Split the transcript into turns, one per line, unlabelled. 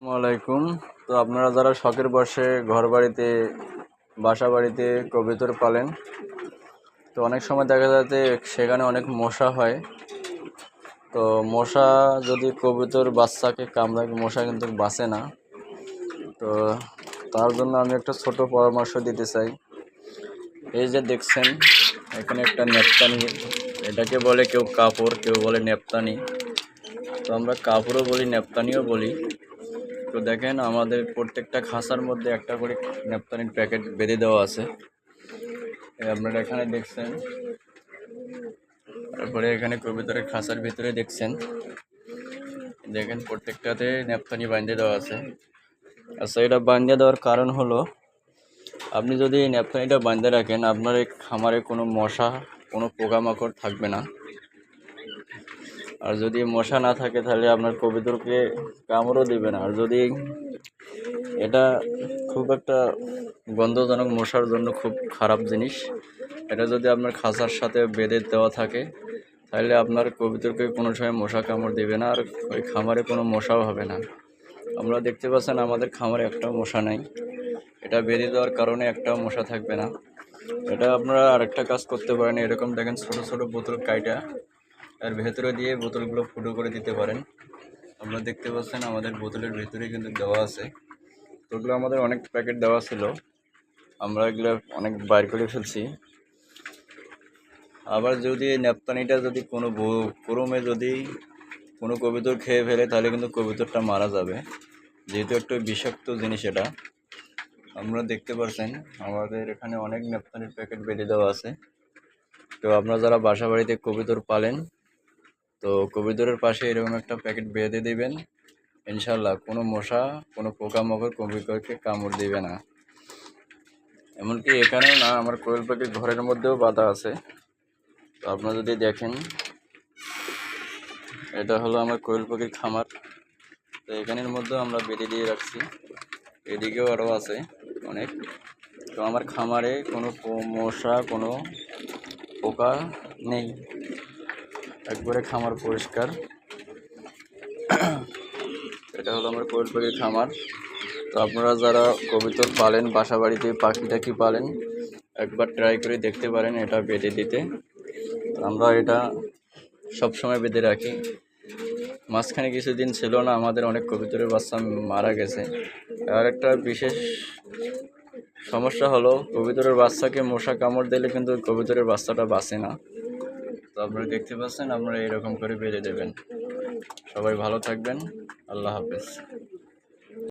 আসসালামাইকুম। তো আপনারা যারা শখের বশে ঘর বাড়িতে বাসা বাড়িতে কবুতর পালেন, তো অনেক সময় দেখা যায় যে সেখানে অনেক মশা হয়। তো মশা যদি কবুতর বাচ্চাকে কামড়ায়, মশা কিন্তু বাঁচে না। তো তার জন্য আমি একটা ছোট পরামর্শ দিতে চাই। এই যে দেখছেন এখানে একটা নেপতানি, এটাকে বলে কেউ কাপড়, কেউ বলে নেপতানি। তো আমরা কাপড়ও বলি, নেপতানিও বলি। তো দেখেন আমাদের প্রত্যেকটা খাঁচার মধ্যে একটা করে নেপতানির প্যাকেট বেঁধে দেওয়া আছে। আপনারা এখানে দেখছেন, তারপরে এখানে কবুতরের খাঁচার ভিতরে দেখছেন, দেখেন প্রত্যেকটাতে নেপতানি বাঁধে দেওয়া আছে। আচ্ছা, এটা বাঁধে দেওয়ার কারণ হলো, আপনি যদি এই নেপতানিটা বাঁধে রাখেন, আপনার এই খামারে কোনো মশা, কোনো পোকামাকড় থাকবে না। আর যদি মশা না থাকে তাহলে আপনার কবুতরকে কামড়ও দেবে না। আর যদি এটা খুব একটা গন্ধজনক, মশার জন্য খুব খারাপ জিনিস। এটা যদি আপনার খাঁচার সাথে বেঁধে দেওয়া থাকে তাহলে আপনার কবুতরকে কোনো সময় মশা কামড় দেবে না, আর ওই খামারে কোনো মশাও হবে না। আমরা দেখতে পাচ্ছেন আমাদের খামারে একটাও মশা নাই। এটা বেঁধে দেওয়ার কারণে একটাও মশা থাকবে না। এটা আপনারা আরেকটা কাজ করতে পারেন, এরকম দেখেন ছোট ছোট বোতল কাইটা এর ভেতরে দিয়ে বোতলগুলো ফুটো করে দিতে পারেন। আপনারা দেখতে পাচ্ছেন আমাদের বোতলের ভেতরে কিন্তু দেওয়া আছে। তো ওগুলো আমাদের অনেক প্যাকেট দেওয়া ছিল, আমরা এগুলো অনেক বাইর করে ফেলছি। আবার যদি নেপতানিটা যদি কোনো ক্রমে যদি কোনো কবুতর খেয়ে ফেলে তাহলে কিন্তু কবুতরটা মারা যাবে, যেহেতু একটা বিষাক্ত জিনিস এটা। আপনারা দেখতে পাচ্ছেন আমাদের এখানে অনেক নেপতানির প্যাকেট বেঁধে দেওয়া আছে। তো আপনারা যারা বাসা বাড়িতে কবুতর পালেন, তো কবুতরের পাশে এরকম একটা প্যাকেট বেঁধে দিবেন। ইনশাল্লাহ কোনো মশা, কোনো পোকামাকড় কবুতরকে কামড় দিবে না। এমনকি এখানেও না, আমার কোয়েল পাখির ঘরের মধ্যেও বাঁধা আছে। তো আপনারা যদি দেখেন, এটা হলো আমার কোয়েল পাখির খামার। তো এখানের মধ্যেও আমরা বেঁধে দিয়ে রাখছি, এদিকেও আরও আছে অনেক। তো আমার খামারে কোনো মশা, কোনো পোকা নেই, একবারে খামার পরিষ্কার। এটা হলো আমার কোয়েল পাখির খামার। তো আপনারা যারা কবুতর পালেন, বাসা বাড়িতে পাখি টাখি পালেন, একবার ট্রাই করে দেখতে পারেন এটা বেঁধে দিতে। আমরা এটা সবসময় বেঁধে রাখি। মাঝখানে কিছুদিন ছিল না, আমাদের অনেক কবুতরের বাচ্চা মারা গেছে। আর একটা বিশেষ সমস্যা হলো, কবুতরের বাচ্চাকে মশা কামড় দিলে কিন্তু কবুতরের বাচ্চাটা বাঁচে না। তো আপনারা দেখতে পাচ্ছেন, আপনারা এরকম করে বেঁধে দেবেন। সবাই ভালো থাকবেন। আল্লাহ হাফেজ।